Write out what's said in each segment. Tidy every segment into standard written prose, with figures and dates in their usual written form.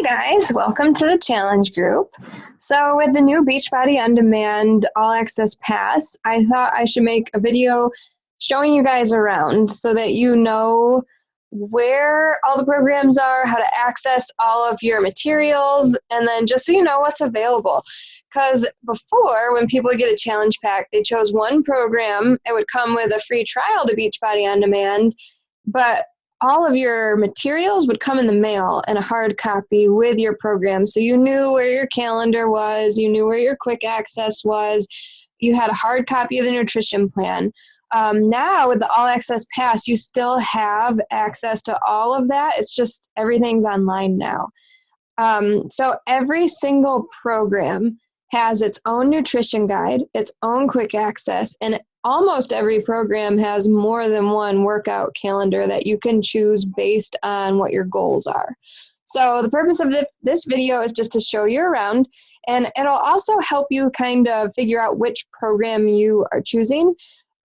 guys, welcome to the challenge group. So with the new Beachbody On Demand All Access Pass, I thought I should make a video showing you guys around so that you know where all the programs are, how to access all of your materials, and then just so you know what's available. Because before, when people would get a challenge pack, they chose one program. It would come with a free trial to Beachbody On Demand, but all of your materials would come in the mail in a hard copy with your program. So you knew where your calendar was, you knew where your quick access was, you had a hard copy of the nutrition plan. Now with the All Access Pass, you still have access to all of that. It's just everything's online now. So every single program has its own nutrition guide, its own quick access, and almost every program has more than one workout calendar that you can choose based on what your goals are. So the purpose of this video is just to show you around, and it'll also help you kind of figure out which program you are choosing.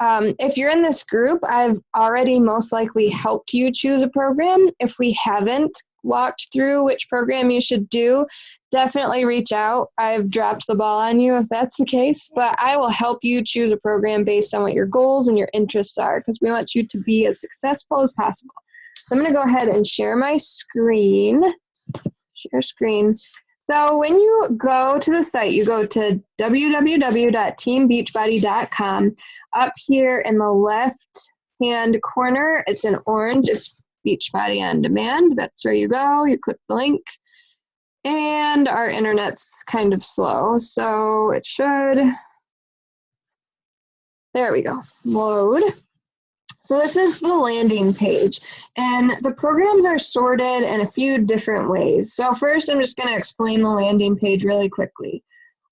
If you're in this group, I've already most likely helped you choose a program. If we haven't walked through which program you should do, definitely reach out. I've dropped the ball on you if that's the case, but I will help you choose a program based on what your goals and your interests are, because we want you to be as successful as possible. So I'm going to go ahead and share my screen. Share screen. So when you go to the site, you go to www.teambeachbody.com. Up here in the left-hand corner, it's in orange. It's Beachbody On Demand. That's where you go. You click the link. And our internet's kind of slow, so it should, there we go, load. So this is the landing page, and the programs are sorted in a few different ways. So first, I'm just going to explain the landing page really quickly.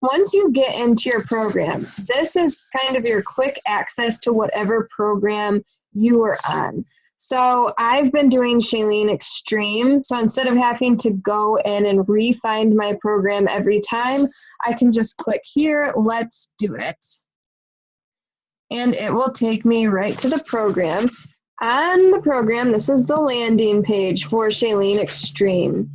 Once you get into your program, this is kind of your quick access to whatever program you are on. So I've been doing Shailene Extreme. So instead of having to go in and re-find my program every time, I can just click here, let's do it. And it will take me right to the program. On the program, this is the landing page for Shailene Extreme.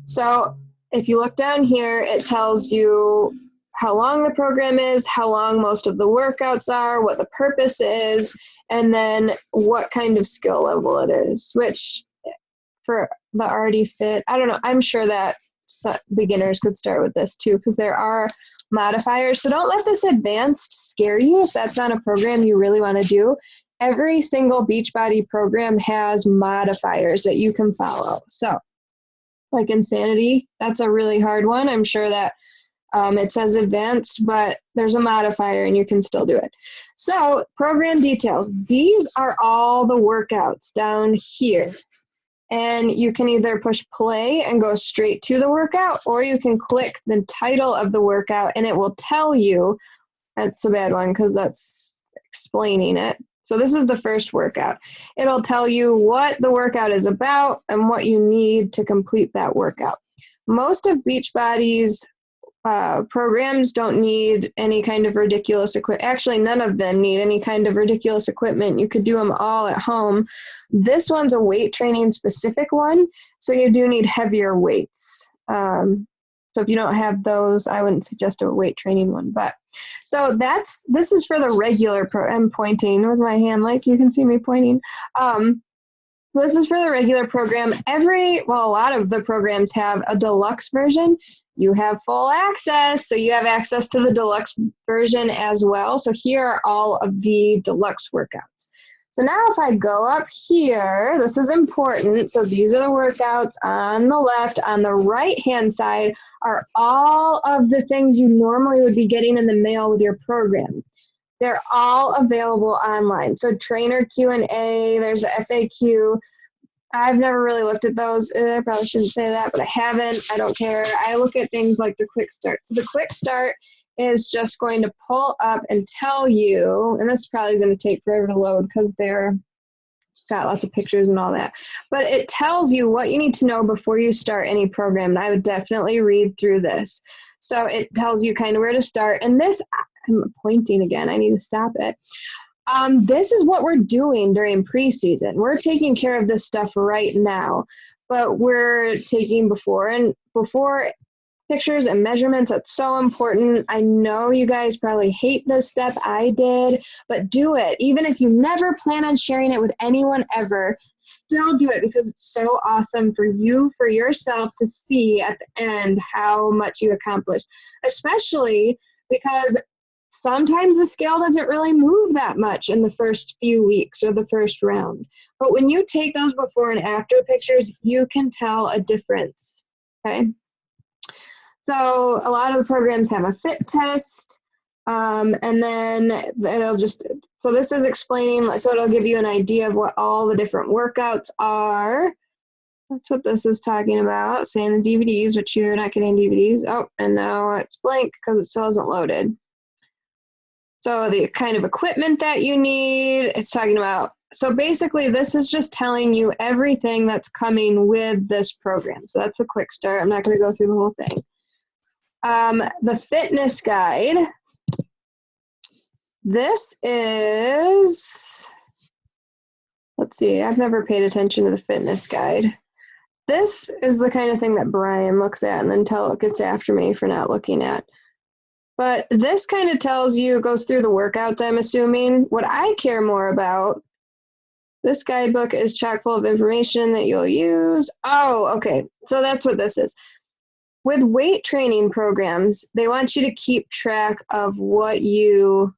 So if you look down here, it tells you how long the program is, how long most of the workouts are, what the purpose is, and then what kind of skill level it is, which for the already fit, I don't know, I'm sure that beginners could start with this too, because there are modifiers. So don't let this advanced scare you if that's not a program you really want to do. Every single Beachbody program has modifiers that you can follow. So like Insanity, that's a really hard one. I'm sure that it says advanced, but there's a modifier and you can still do it. So program details, these are all the workouts down here. And you can either push play and go straight to the workout, or you can click the title of the workout and it will tell you, that's a bad one because that's explaining it. So this is the first workout. It'll tell you what the workout is about and what you need to complete that workout. Most of Beachbody's programs don't need any kind of ridiculous equipment. Actually, none of them need any kind of ridiculous equipment. You could do them all at home. This one's a weight training specific one, so you do need heavier weights. So if you don't have those, I wouldn't suggest a weight training one. But so this is for the regular I'm pointing with my hand, like you can see me pointing. So this is for the regular program. A lot of the programs have a deluxe version. You have full access, so you have access to the deluxe version as well. So here are all of the deluxe workouts. So now if I go up here, this is important. So these are the workouts on the left. On the right-hand side are all of the things you normally would be getting in the mail with your program. They're all available online. So trainer Q&A, there's a FAQ. I've never really looked at those. I probably shouldn't say that, but I haven't. I don't care. I look at things like the quick start. So the quick start is just going to pull up and tell you, and this probably is going to take forever to load because they're got lots of pictures and all that, but it tells you what you need to know before you start any program. And I would definitely read through this. So it tells you kind of where to start. And this, I'm pointing again. I need to stop it. This is what we're doing during preseason. We're taking care of this stuff right now. but we're taking before pictures and measurements. That's so important. I know you guys probably hate this step. I did, but do it. Even if you never plan on sharing it with anyone ever, still do it because it's so awesome for you, for yourself to see at the end how much you accomplished, especially because sometimes the scale doesn't really move that much in the first few weeks or the first round. But when you take those before and after pictures, you can tell a difference, okay? So a lot of the programs have a fit test, and then it'll just, so this is explaining, so it'll give you an idea of what all the different workouts are. That's what this is talking about, saying the DVDs, which you're not getting DVDs. Oh, and now it's blank because it still hasn't loaded. So the kind of equipment that you need, it's talking about, so basically this is just telling you everything that's coming with this program. So that's a quick start. I'm not going to go through the whole thing. The fitness guide, this is, let's see, I've never paid attention to the fitness guide. This is the kind of thing that Brian looks at and then gets after me for not looking at. But this kind of tells you, goes through the workouts, I'm assuming. What I care more about, this guidebook is chock full of information that you'll use. Oh, okay, so that's what this is. With weight training programs, they want you to keep track of what you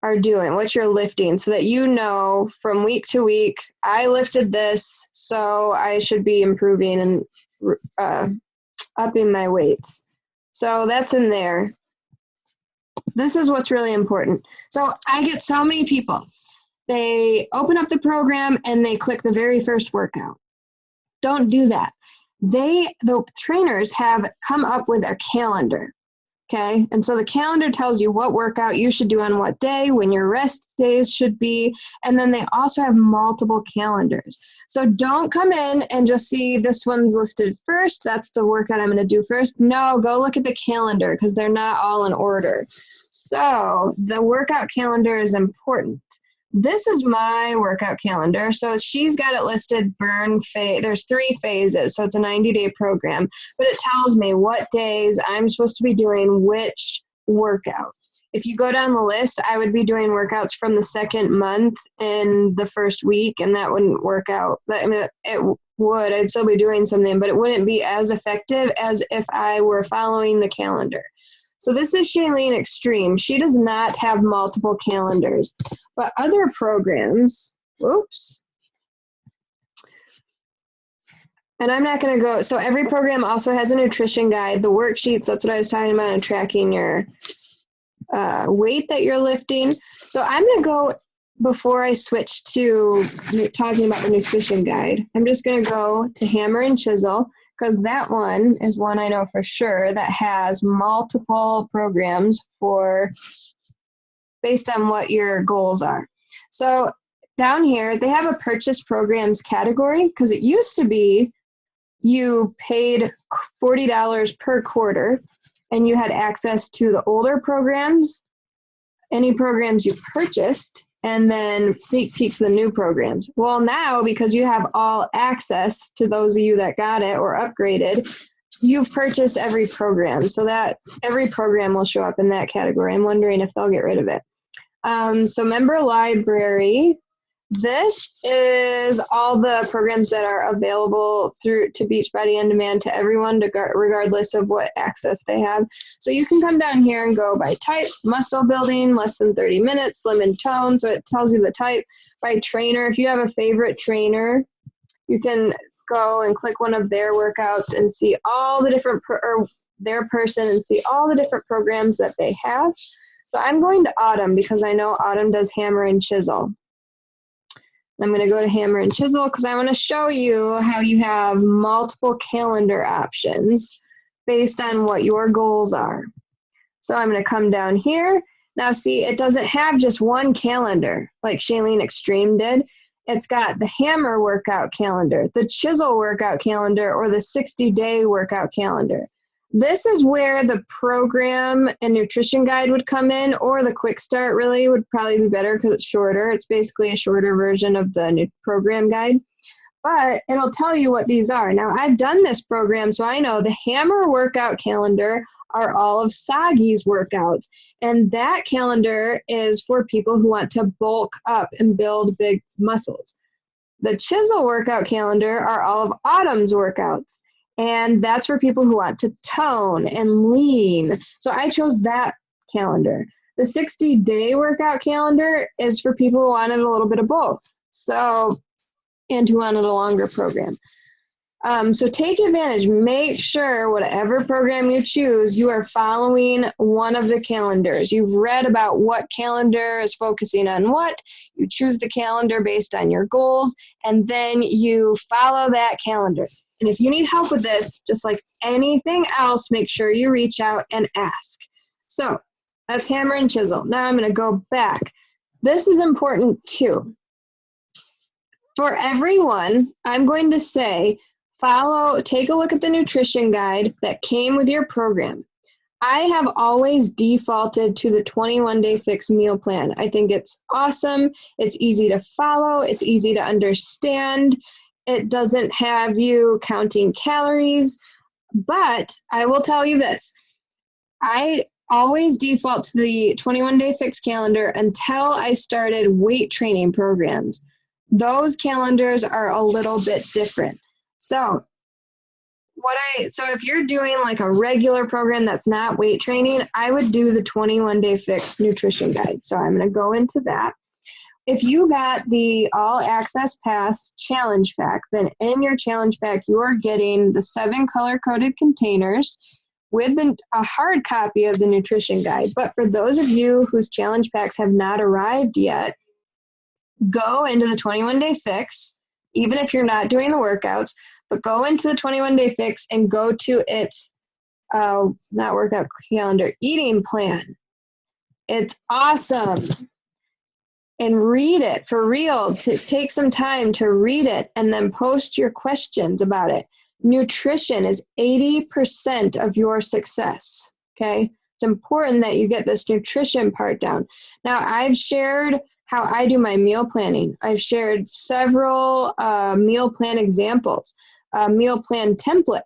are doing, what you're lifting, so that you know from week to week, I lifted this, so I should be improving and upping my weights. So that's in there. This is what's really important. So I get so many people, they open up the program and they click the very first workout. Don't do that. The trainers have come up with a calendar, okay? And so the calendar tells you what workout you should do on what day, when your rest days should be, and then they also have multiple calendars. So don't come in and just see this one's listed first, that's the workout I'm gonna do first. No, go look at the calendar because they're not all in order. So the workout calendar is important. This is my workout calendar. So she's got it listed burn phase. There's 3 phases. So it's a 90-day program, but it tells me what days I'm supposed to be doing which workout. If you go down the list, I would be doing workouts from the second month in the first week, and that wouldn't work out. I mean, it would. I'd still be doing something, but it wouldn't be as effective as if I were following the calendar. So this is Shailene Extreme. She does not have multiple calendars. But other programs, whoops, and I'm not going to go, so every program also has a nutrition guide, the worksheets, that's what I was talking about, and tracking your weight that you're lifting. So I'm going to go, before I switch to talking about the nutrition guide, I'm just going to go to Hammer and Chisel, because that one is one I know for sure that has multiple programs for based on what your goals are. So down here, they have a purchase programs category because it used to be you paid $40 per quarter and you had access to the older programs, any programs you purchased, and then sneak peeks of the new programs. Well, now, because you have all access to those of you that got it or upgraded, you've purchased every program. So that every program will show up in that category. I'm wondering if they'll get rid of it. So member library, this is all the programs that are available to Beachbody On Demand to everyone, regardless of what access they have. So you can come down here and go by type, muscle building, less than 30 minutes, slim and tone. So it tells you the type. By trainer, if you have a favorite trainer, you can go and click one of their workouts and see all the different, or their person, and see all the different programs that they have. So I'm going to Autumn because I know Autumn does Hammer and Chisel. I'm going to go to Hammer and Chisel because I want to show you how you have multiple calendar options based on what your goals are. So I'm going to come down here. Now see, it doesn't have just one calendar like Shailene Extreme did. It's got the Hammer workout calendar, the Chisel workout calendar, or the 60-day workout calendar. This is where the program and nutrition guide would come in, or the quick start really would probably be better because it's shorter. It's basically a shorter version of the new program guide. but it'll tell you what these are. Now, I've done this program, so I know the Hammer workout calendar are all of Sagi's workouts. And that calendar is for people who want to bulk up and build big muscles. The Chisel workout calendar are all of Autumn's workouts. And that's for people who want to tone and lean. So I chose that calendar. The 60-day workout calendar is for people who wanted a little bit of both. So, and who wanted a longer program. So take advantage. Make sure whatever program you choose, you are following one of the calendars. You've read about what calendar is focusing on what. You choose the calendar based on your goals, and then you follow that calendar. And if you need help with this, just like anything else, make sure you reach out and ask. So that's Hammer and Chisel. Now I'm going to go back. This is important too. For everyone, I'm going to say, take a look at the nutrition guide that came with your program. I have always defaulted to the 21-day fix meal plan. I think it's awesome. It's easy to follow. It's easy to understand. It doesn't have you counting calories. But I will tell you this. I always default to the 21-day fix calendar until I started weight training programs. Those calendars are a little bit different. So if you're doing like a regular program that's not weight training, I would do the 21-day fix nutrition guide. So I'm going to go into that. If you got the all access pass challenge pack, then in your challenge pack, you're getting the 7 color-coded containers with a hard copy of the nutrition guide. But for those of you whose challenge packs have not arrived yet, go into the 21-day fix, even if you're not doing the workouts, but go into the 21-day fix and go to its, not workout calendar, eating plan. It's awesome. And read it for real. Take some time to read it and then post your questions about it. Nutrition is 80% of your success, okay? It's important that you get this nutrition part down. Now, I've shared how I do my meal planning. I've shared several meal plan examples, meal plan template.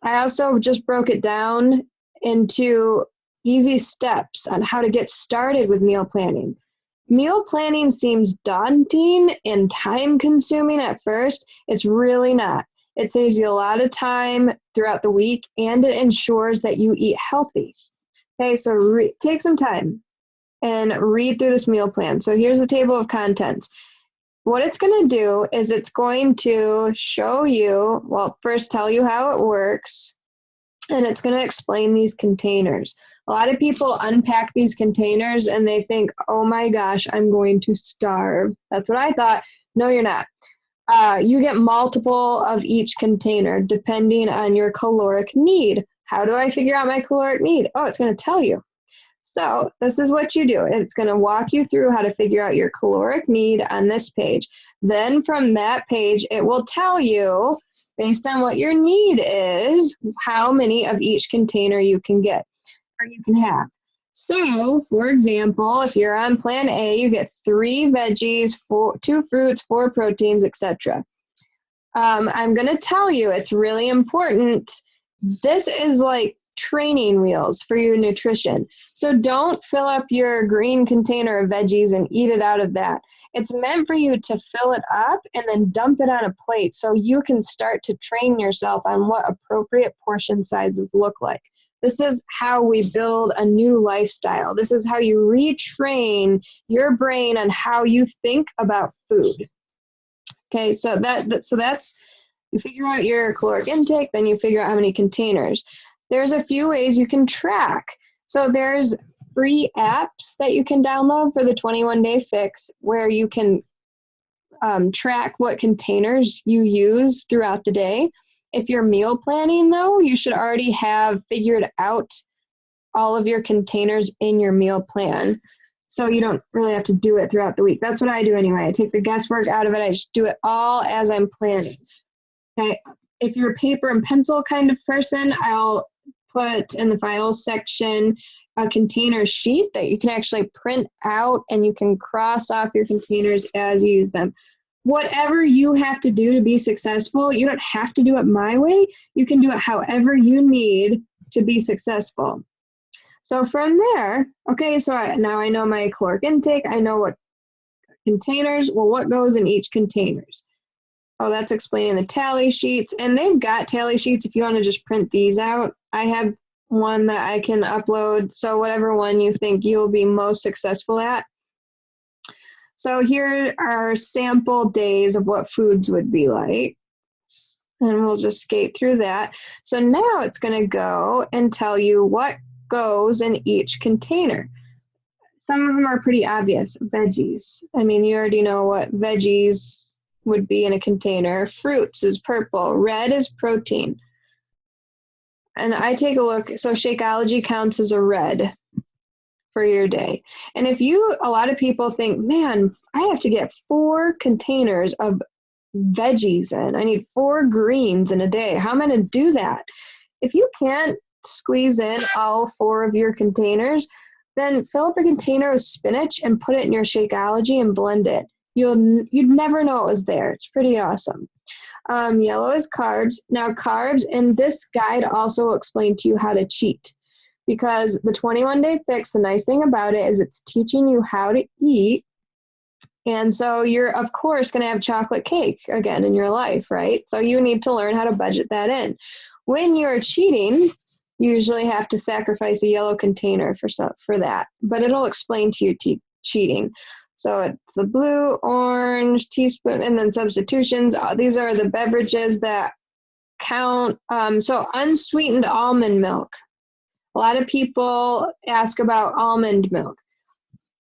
I also just broke it down into easy steps on how to get started with meal planning. Meal planning seems daunting and time-consuming at first. It's really not. It saves you a lot of time throughout the week, and it ensures that you eat healthy. Okay, so take some time and read through this meal plan. So here's the table of contents. What it's going to do is it's going to show you, well, first tell you how it works, and it's going to explain these containers. A lot of people unpack these containers and they think, oh my gosh, I'm going to starve. That's what I thought. No, you're not. You get multiple of each container depending on your caloric need. How do I figure out my caloric need? Oh, it's going to tell you. So this is what you do. It's going to walk you through how to figure out your caloric need on this page. Then from that page, it will tell you, based on what your need is, how many of each container you can get or you can have. So, for example, if you're on plan A, you get 3 veggies, 2 fruits, 4 proteins, etc. I'm going to tell you, it's really important. This is like training wheels for your nutrition. So don't fill up your green container of veggies and eat it out of that. It's meant for you to fill it up and then dump it on a plate so you can start to train yourself on what appropriate portion sizes look like. This is how we build a new lifestyle. This is how you retrain your brain on how you think about food. Okay, so that's, you figure out your caloric intake, then you figure out how many containers. There's a few ways you can track. So there's free apps that you can download for the 21-day fix where you can track what containers you use throughout the day. If you're meal planning, though, you should already have figured out all of your containers in your meal plan. So you don't really have to do it throughout the week. That's what I do anyway. I take the guesswork out of it. I just do it all as I'm planning. Okay. If you're a paper and pencil kind of person, I'll put in the files section a container sheet that you can actually print out and you can cross off your containers as you use them. whatever you have to do to be successful, you don't have to do it my way. You can do it however you need to be successful. So from there, okay, so now I know my caloric intake. I know what containers, well, what goes in each containers. Oh, that's explaining the tally sheets. And they've got tally sheets if you want to just print these out. I have one that I can upload. So whatever one you think you'll be most successful at. So here are sample days of what foods would be like. And we'll just skate through that. So now it's going to go and tell you what goes in each container. Some of them are pretty obvious. Veggies. I mean, you already know what veggies would be in a container. Fruits is purple. Red is protein. And I take a look. So Shakeology counts as a red for your day. And if a lot of people think, man, I have to get 4 containers of veggies in. I need 4 greens in a day. How am I going to do that? If you can't squeeze in all 4 of your containers, then fill up a container with spinach and put it in your Shakeology and blend it. You'd never know it was there. It's pretty awesome. Yellow is carbs. Now carbs, and this guide also will explain to you how to cheat, because the 21-day fix, the nice thing about it is it's teaching you how to eat. And so you're, of course, going to have chocolate cake again in your life, right? So you need to learn how to budget that in. When you're cheating, you usually have to sacrifice a yellow container for that, but it'll explain to you cheating. So it's the blue, orange, teaspoon, and then substitutions. These are the beverages that count. So unsweetened almond milk. A lot of people ask about almond milk.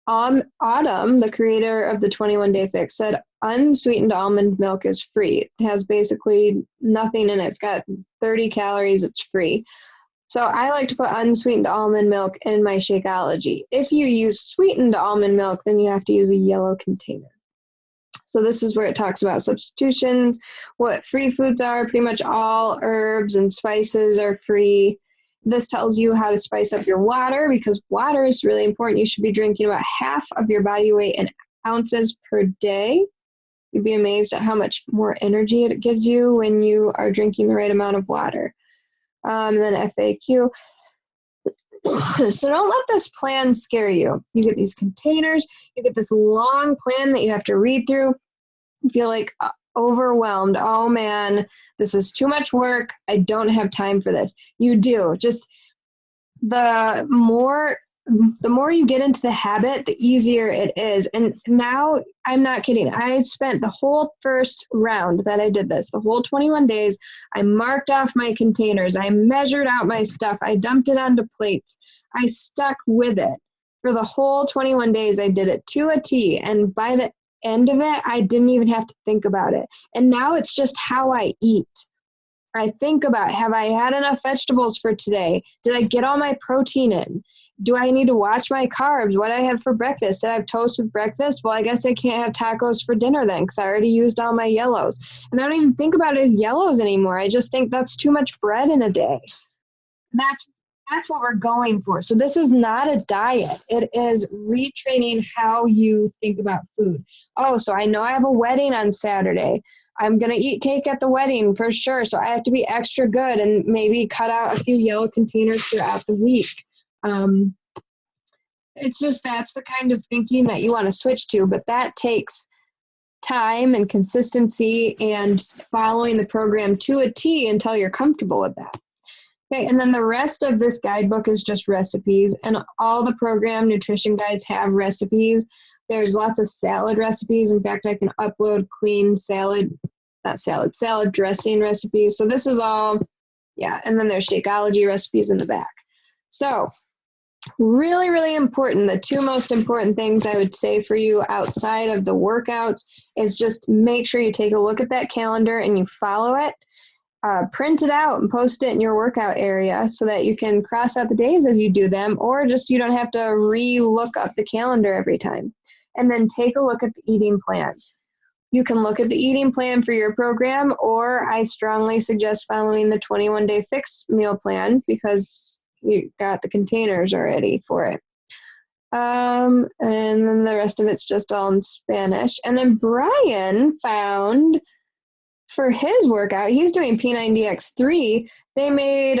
Autumn, the creator of the 21-day fix, said unsweetened almond milk is free. It has basically nothing in it. It's got 30 calories. It's free. So I like to put unsweetened almond milk in my Shakeology. If you use sweetened almond milk, then you have to use a yellow container. So this is where it talks about substitutions, what free foods are. Pretty much all herbs and spices are free. This tells you how to spice up your water, because water is really important. You should be drinking about half of your body weight in ounces per day. You'd be amazed at how much more energy it gives you when you are drinking the right amount of water. Then FAQ. So don't let this plan scare you. You get these containers, you get this long plan that you have to read through. You feel like overwhelmed. Oh man, this is too much work. I don't have time for this. You do. Just the more you get into the habit, the easier it is. And now, I'm not kidding. I spent the whole first round that I did this, the whole 21 days, I marked off my containers. I measured out my stuff. I dumped it onto plates. I stuck with it. For the whole 21 days, I did it to a T. And by the end of it, I didn't even have to think about it. And now it's just how I eat. I think about, have I had enough vegetables for today? Did I get all my protein in? Do I need to watch my carbs? What I had for breakfast? Did I have toast with breakfast? Well, I guess I can't have tacos for dinner then, because I already used all my yellows. And I don't even think about it as yellows anymore. I just think that's too much bread in a day. That's what we're going for. So this is not a diet. It is retraining how you think about food. Oh, so I know I have a wedding on Saturday. I'm going to eat cake at the wedding for sure. So I have to be extra good and maybe cut out a few yellow containers throughout the week. It's just, that's the kind of thinking that you want to switch to, but that takes time and consistency and following the program to a T until you're comfortable with that. Okay, and then the rest of this guidebook is just recipes, and all the program nutrition guides have recipes. There's lots of salad recipes. In fact, I can upload clean salad dressing recipes. So this is all, yeah, and then there's Shakeology recipes in the back. So really, really important. The 2 most important things I would say for you outside of the workouts is just make sure you take a look at that calendar and you follow it. Print it out and post it in your workout area so that you can cross out the days as you do them, or just you don't have to re-look up the calendar every time. And then take a look at the eating plans. You can look at the eating plan for your program, or I strongly suggest following the 21-day fix meal plan because you got the containers already for it. And then the rest of it's just all in Spanish. And then Brian found for his workout, he's doing P90X3. They made,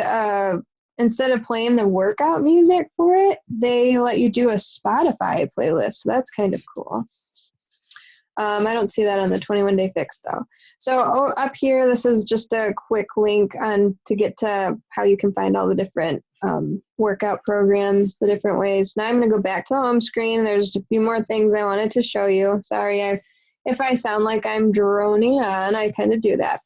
instead of playing the workout music for it, they let you do a Spotify playlist. So that's kind of cool. I don't see that on the 21 Day Fix though. So up here, this is just a quick link on to get to how you can find all the different workout programs, the different ways. Now I'm going to go back to the home screen. There's just a few more things I wanted to show you. Sorry, if I sound like I'm droning on, I kind of do that.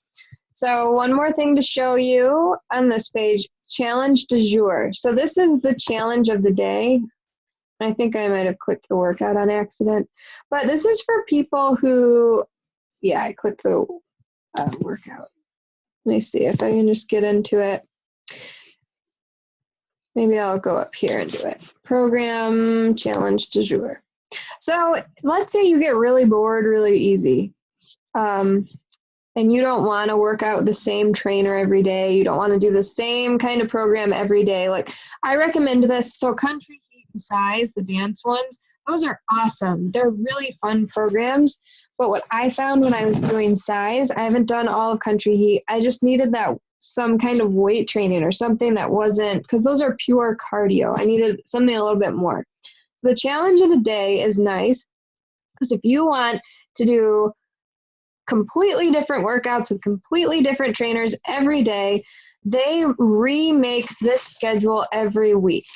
So one more thing to show you on this page, challenge du jour. So this is the challenge of the day. I think I might have clicked the workout on accident, but this is for people who, yeah, I clicked the workout. Let me see if I can just get into it. Maybe I'll go up here and do it. Program challenge du jour. So let's say you get really bored really easy, and you don't want to work out with the same trainer every day. You don't want to do the same kind of program every day. Like I recommend this. So Country Heat and Size, the dance ones, those are awesome. They're really fun programs. But what I found when I was doing Size, I haven't done all of Country Heat. I just needed that some kind of weight training or something that wasn't, because those are pure cardio. I needed something a little bit more. So the challenge of the day is nice because if you want to do completely different workouts with completely different trainers every day, they remake this schedule every week.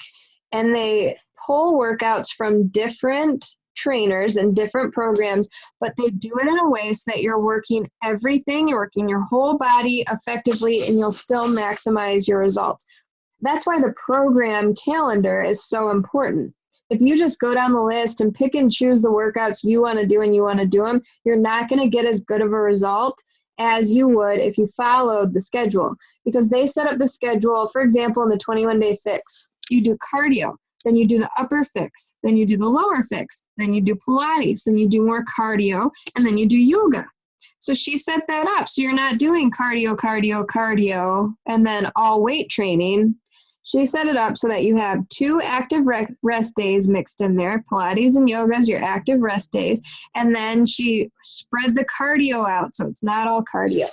And they pull workouts from different trainers and different programs, but they do it in a way so that you're working everything, you're working your whole body effectively, and you'll still maximize your results. That's why the program calendar is so important. If you just go down the list and pick and choose the workouts you want to do and you want to do them, you're not going to get as good of a result as you would if you followed the schedule. Because they set up the schedule, for example, in the 21 Day Fix, you do cardio, then you do the upper fix, then you do the lower fix, then you do Pilates, then you do more cardio, and then you do yoga. So she set that up. So you're not doing cardio, cardio, cardio, and then all weight training. She set it up so that you have 2 active rest days mixed in there. Pilates and yoga is your active rest days. And then she spread the cardio out so it's not all cardio.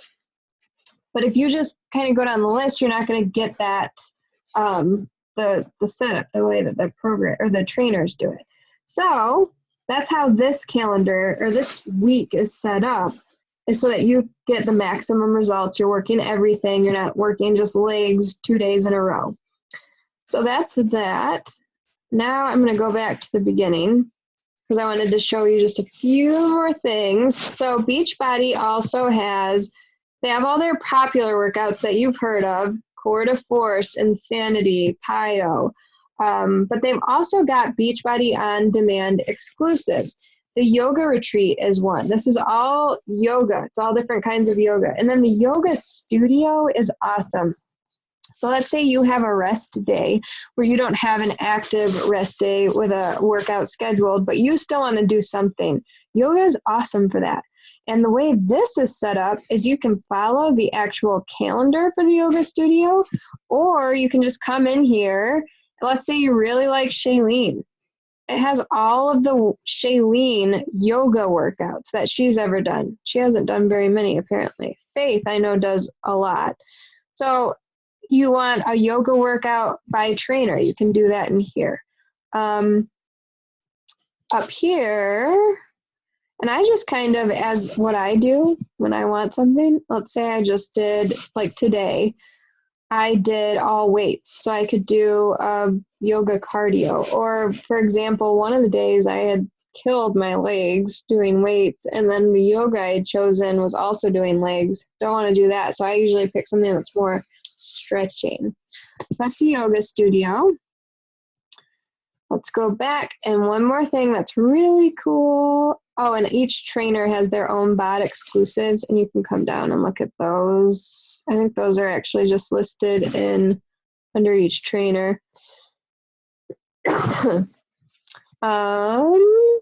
But if you just kind of go down the list, you're not going to get that, the setup, the way that the program or the trainers do it. So that's how this calendar or this week is set up, is so that you get the maximum results. You're working everything. You're not working just legs 2 days in a row. So that's that. Now I'm going to go back to the beginning because I wanted to show you just a few more things. So Beachbody also has, they have all their popular workouts that you've heard of, Core to Force, Insanity, PiYo. But they've also got Beachbody On Demand exclusives. The yoga retreat is one. This is all yoga. It's all different kinds of yoga. And then the yoga studio is awesome. So let's say you have a rest day where you don't have an active rest day with a workout scheduled, but you still want to do something. Yoga is awesome for that. And the way this is set up is you can follow the actual calendar for the yoga studio, or you can just come in here. Let's say you really like Shailene. It has all of the Shailene yoga workouts that she's ever done. She hasn't done very many, apparently. Faith, I know, does a lot. So you want a yoga workout by trainer, you can do that in here. Up here, and I just kind of, as what I do when I want something, let's say I just did, like today, I did all weights, so I could do yoga cardio. Or, for example, one of the days I had killed my legs doing weights, and then the yoga I had chosen was also doing legs. Don't want to do that, so I usually pick something that's more stretching. So that's a yoga studio. Let's go back, and one more thing that's really cool. Oh, and each trainer has their own bot exclusives, and you can come down and look at those. I think those are actually just listed in under each trainer.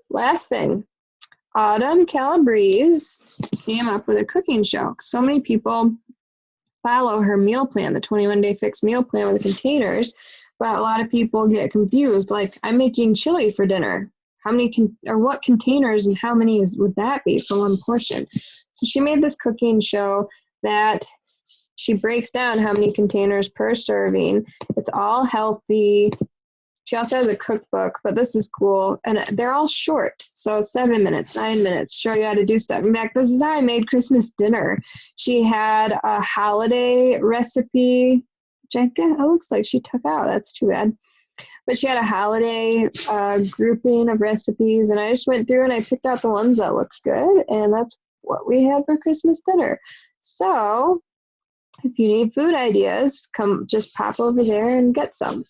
Last thing, Autumn Calabrese came up with a cooking show. So many people follow her meal plan, the 21 Day Fix meal plan with the containers, but a lot of people get confused. Like, I'm making chili for dinner. How many or what containers and how many would that be for one portion? So she made this cooking show that she breaks down how many containers per serving. It's all healthy. She also has a cookbook, but this is cool. And they're all short. So 7 minutes, 9 minutes, show you how to do stuff. In fact, this is how I made Christmas dinner. She had a holiday recipe, which I guess it looks like she took out. That's too bad. But she had a holiday grouping of recipes. And I just went through and I picked out the ones that looks good. And that's what we had for Christmas dinner. So if you need food ideas, come just pop over there and get some.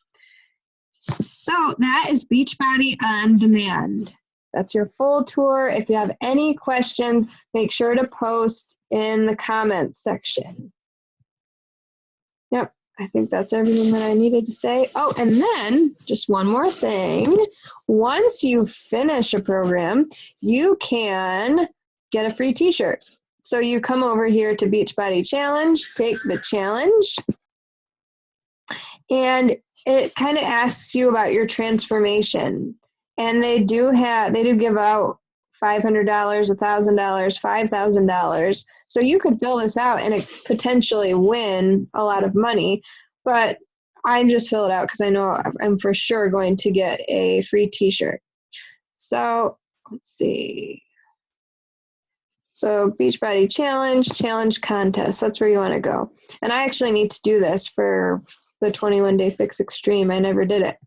So that is Beachbody on Demand. That's your full tour. If you have any questions, make sure to post in the comments section. Yep, I think that's everything that I needed to say. Oh, and then just one more thing. Once you finish a program, you can get a free t-shirt. So you come over here to Beachbody Challenge, take the challenge, and it kind of asks you about your transformation. And they do give out $500, $1,000, $5,000. So you could fill this out and potentially win a lot of money. But I just fill it out because I know I'm for sure going to get a free t-shirt. So let's see. So Beachbody Challenge contest. That's where you want to go. And I actually need to do this for the 21-day fix extreme. I never did it.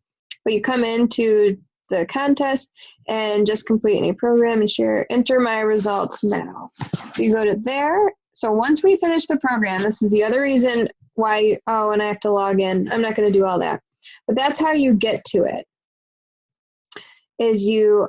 But you come into the contest and just complete any program and share, enter my results now. So you go to there. So once we finish the program, this is the other reason why, and I have to log in. I'm not going to do all that. But that's how you get to it, is you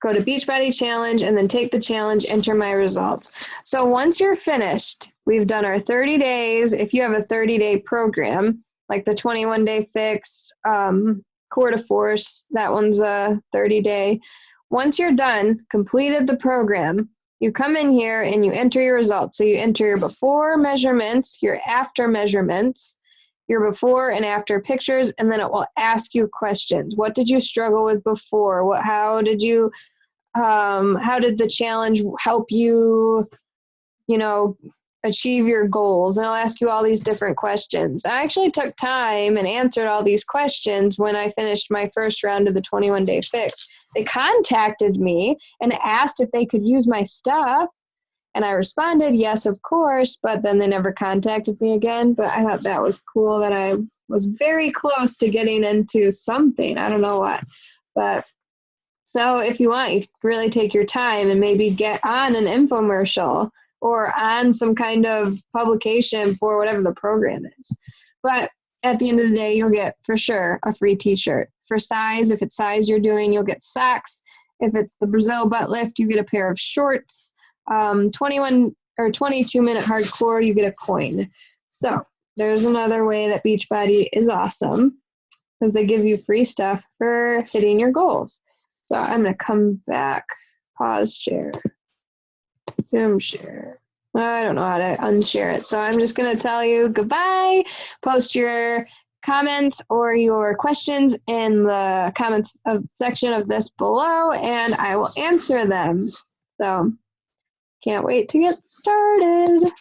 go to Beachbody Challenge and then take the challenge, enter my results. So once you're finished, we've done our 30 days. If you have a 30-day program, like the 21-day fix, Core to Force, that one's a 30-day. Once you're done, completed the program, you come in here and you enter your results. So you enter your before measurements, your after measurements, your before and after pictures, and then it will ask you questions. What did you struggle with before? How did the challenge help you, achieve your goals? And I'll ask you all these different questions. I actually took time and answered all these questions when I finished my first round of the 21-day fix. They contacted me and asked if they could use my stuff. And I responded, yes, of course, but then they never contacted me again. But I thought that was cool that I was very close to getting into something. I don't know what. But so if you want, you can really take your time and maybe get on an infomercial or on some kind of publication for whatever the program is. But at the end of the day, you'll get, for sure, a free t-shirt. For size, if it's size you're doing, you'll get socks. If it's the Brazil butt lift, you get a pair of shorts. 21 or 22-minute hardcore, you get a coin. So there's another way that Beachbody is awesome, because they give you free stuff for hitting your goals. So I'm going to come back, pause share, Zoom share. I don't know how to unshare it. So I'm just going to tell you goodbye. Post your comments or your questions in the comments section of this below, and I will answer them. So can't wait to get started.